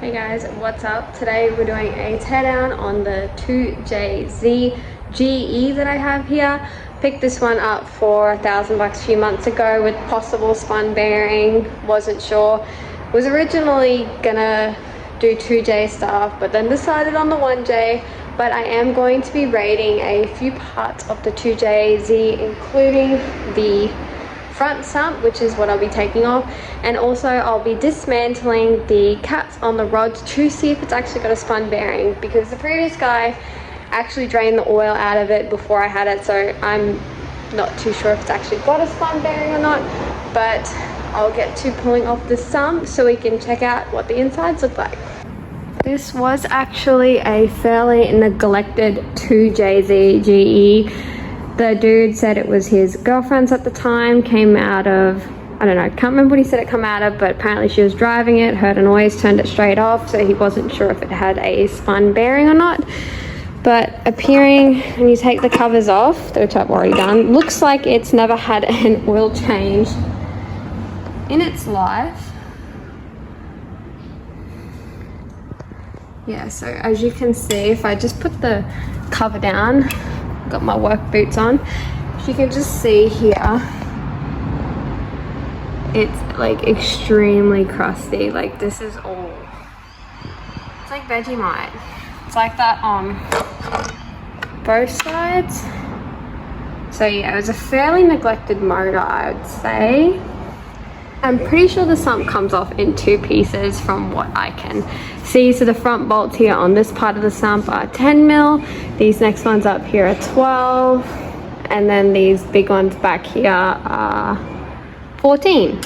Hey guys, what's up? Today we're doing a teardown on the 2JZ GE that I have here. Picked this one up for $1,000 a few months ago with possible spun bearing. Wasn't sure. Was originally gonna do 2J stuff, but then decided on the 1J. But I am going to be rating a few parts of the 2JZ, including the front sump, which is what I'll be taking off, and also I'll be dismantling the caps on the rods to see if it's actually got a spun bearing, because the previous guy actually drained the oil out of it before I had it, so I'm not too sure if it's actually got a spun bearing or not. But I'll get to pulling off the sump so we can check out what the insides look like. This was actually a fairly neglected 2JZ GE. The dude said it was his girlfriend's at the time, came out of, I don't know, can't remember what he said it come out of, but apparently she was driving it, heard a noise, turned it straight off, so he wasn't sure if it had a spun bearing or not. But appearing, when you take the covers off, which I've already done, looks like it's never had an oil change in its life. Yeah, so as you can see, if I just put the cover down, got my work boots on, you can just see here it's like extremely crusty. Like this is all, it's like Vegemite. It's like that on both sides. So yeah, it was a fairly neglected motor, I would say. I'm pretty sure the sump comes off in two pieces from what I can see. So the front bolts here on this part of the sump are 10 mil. These next ones up here are 12. And then these big ones back here are 14.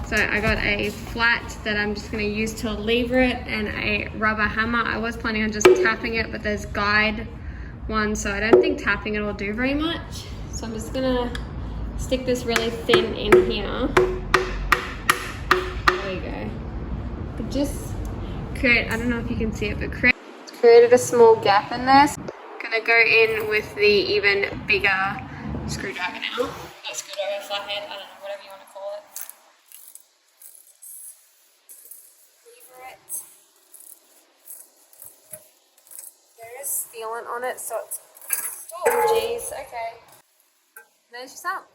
So I got a flat that I'm just going to use to lever it, and a rubber hammer. I was planning on just tapping it, but there's guide ones, so I don't think tapping it will do very much. So I'm just going to stick this really thin in here. There we go. But just create, I don't know if you can see it, but created a small gap in there. So I'm going to go in with the even bigger screwdriver now. Not screwdriver, flathead, I don't know, whatever you want to call it. There is sealant on it, so it's, oh jeez, okay. There's your sump.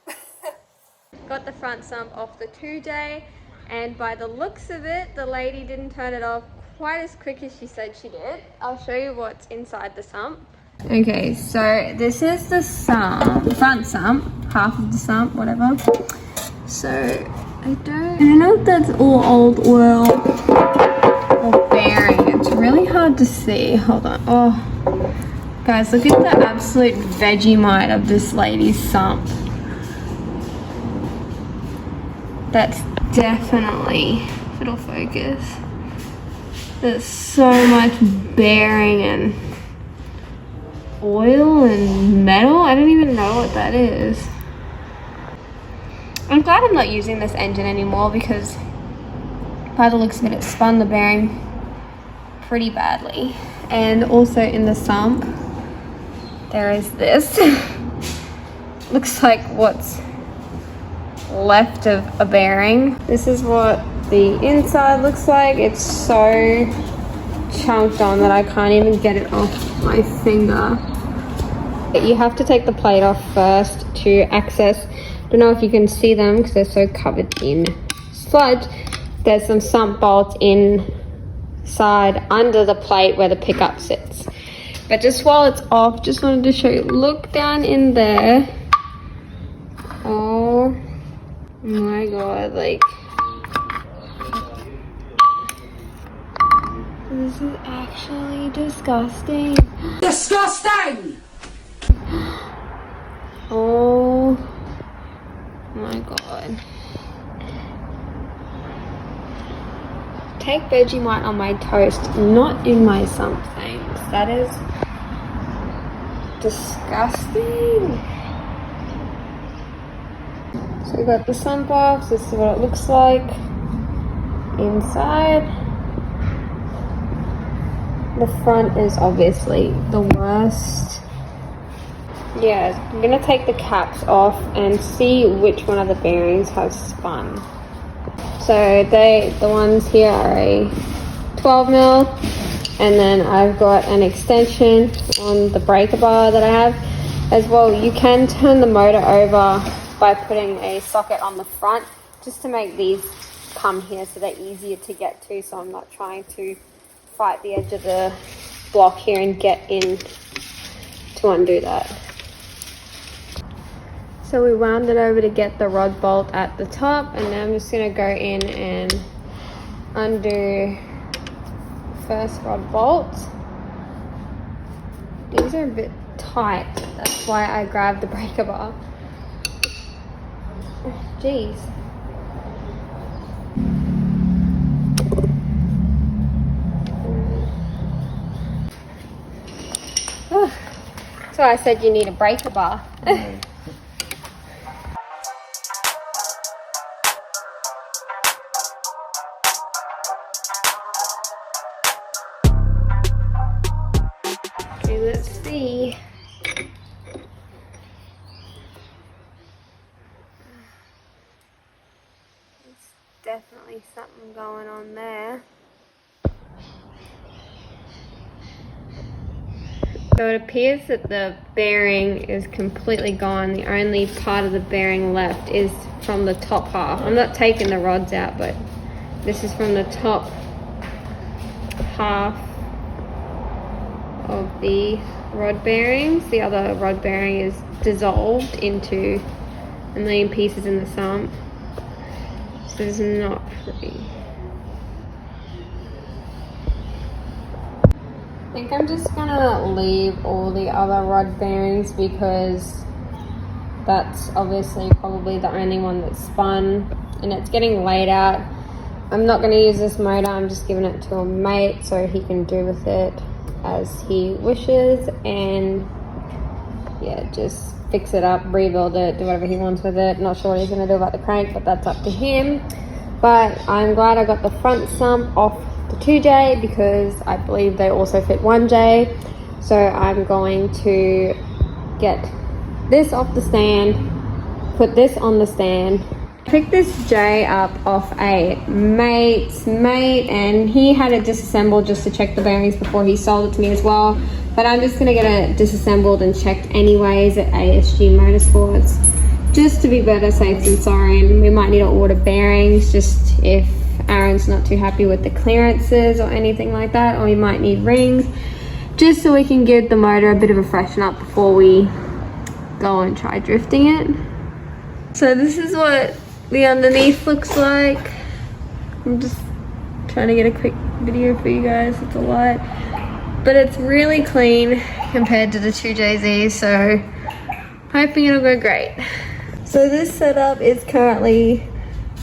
Got the front sump off the 2J, and by the looks of it, the lady didn't turn it off quite as quick as she said she did. I'll show you what's inside the sump. Okay, so this is the sump, front sump, half of the sump, whatever. So I don't know if that's all old oil or bearing. It's really hard to see. Hold on. Oh, guys, look at the absolute Vegemite of this lady's sump. That's definitely, if it'll focus, there's so much bearing and oil and metal. I don't even know what that is. I'm glad I'm not using this engine anymore, because by the looks of it, it spun the bearing pretty badly. And also in the sump, there is this. Looks like what's left of a bearing. This is what the inside looks like. It's so chunked on that I can't even get it off my finger. You have to take the plate off first to access. Don't know if you can see them because they're so covered in sludge. There's some sump bolts inside under the plate where the pickup sits. But just while it's off, just wanted to show you, look down in there. Oh my god, like, this is actually disgusting. Disgusting! Oh my god. Take Vegemite on my toast, not in my sump, thanks. That is disgusting. So we got the sump box. This is what it looks like inside. The front is obviously the worst. yeah, I'm gonna take the caps off and see which one of the bearings has spun. So the ones here are a 12 mil, and then I've got an extension on the breaker bar that I have as well. You can turn the motor over by putting a socket on the front just to make these come here so they're easier to get to, so I'm not trying to fight the edge of the block here and get in to undo that. So we wound it over to get the rod bolt at the top, and now I'm just going to go in and undo the first rod bolt. These are a bit tight, that's why I grabbed the breaker bar. Jeez. So I said you need a breaker bar. Okay, let's see. There's definitely something going on there. So it appears that the bearing is completely gone. The only part of the bearing left is from the top half. I'm not taking the rods out, but this is from the top half of the rod bearings. The other rod bearing is dissolved into a million pieces in the sump. So it's not pretty. I think I'm just gonna leave all the other rod bearings because that's obviously probably the only one that's spun, and it's getting laid out. I'm not gonna use this motor, I'm just giving it to a mate so he can do with it as he wishes, and yeah, just fix it up, rebuild it, do whatever he wants with it. Not sure what he's gonna do about the crank, but that's up to him. But I'm glad I got the front sump off the 2J because I believe they also fit 1J. So I'm going to get this off the stand, put this on the stand. I picked this J up off a mate's mate, and he had it disassembled just to check the bearings before he sold it to me as well. But I'm just gonna get it disassembled and checked anyways at ASG Motorsports, just to be better safe than sorry. And we might need to order bearings just if Aaron's not too happy with the clearances or anything like that, or we might need rings just so we can give the motor a bit of a freshen up before we go and try drifting it. So this is what the underneath looks like. I'm just trying to get a quick video for you guys. It's a lot, but it's really clean compared to the 2JZ, so hoping it'll go great. So this setup is currently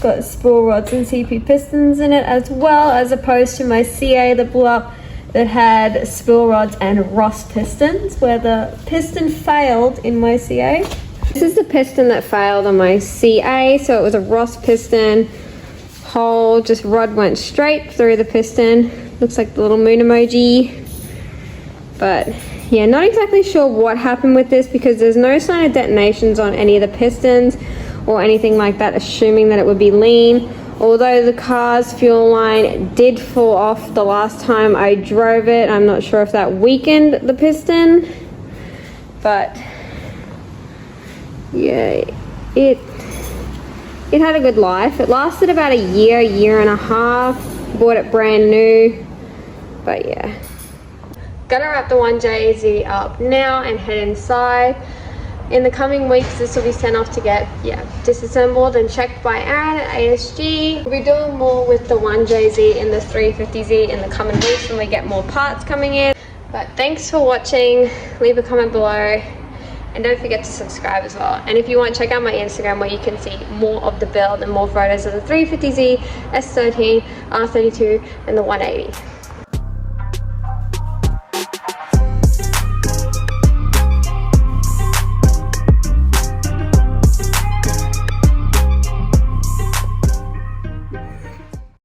got spool rods and CP pistons in it, as well as opposed to my CA that blew up that had spool rods and Ross pistons, where the piston failed in my CA. This is the piston that failed on my CA, so it was a Ross piston hole, just rod went straight through the piston. Looks like the little moon emoji. But yeah, not exactly sure what happened with this because there's no sign of detonations on any of the pistons or anything like that, assuming that it would be lean. Although the car's fuel line did fall off the last time I drove it. I'm not sure if that weakened the piston, but yeah, it had a good life. It lasted about a year and a half. Bought it brand new, but yeah. Gonna wrap the 1JZ up now and head inside. In the coming weeks, this will be sent off to get disassembled and checked by Aaron at ASG. We'll be doing more with the 1JZ and the 350Z in the coming weeks when we get more parts coming in. But thanks for watching. Leave a comment below. And don't forget to subscribe as well. And if you want, check out my Instagram where you can see more of the build and more photos of the 350Z, S13, R32, and the 180.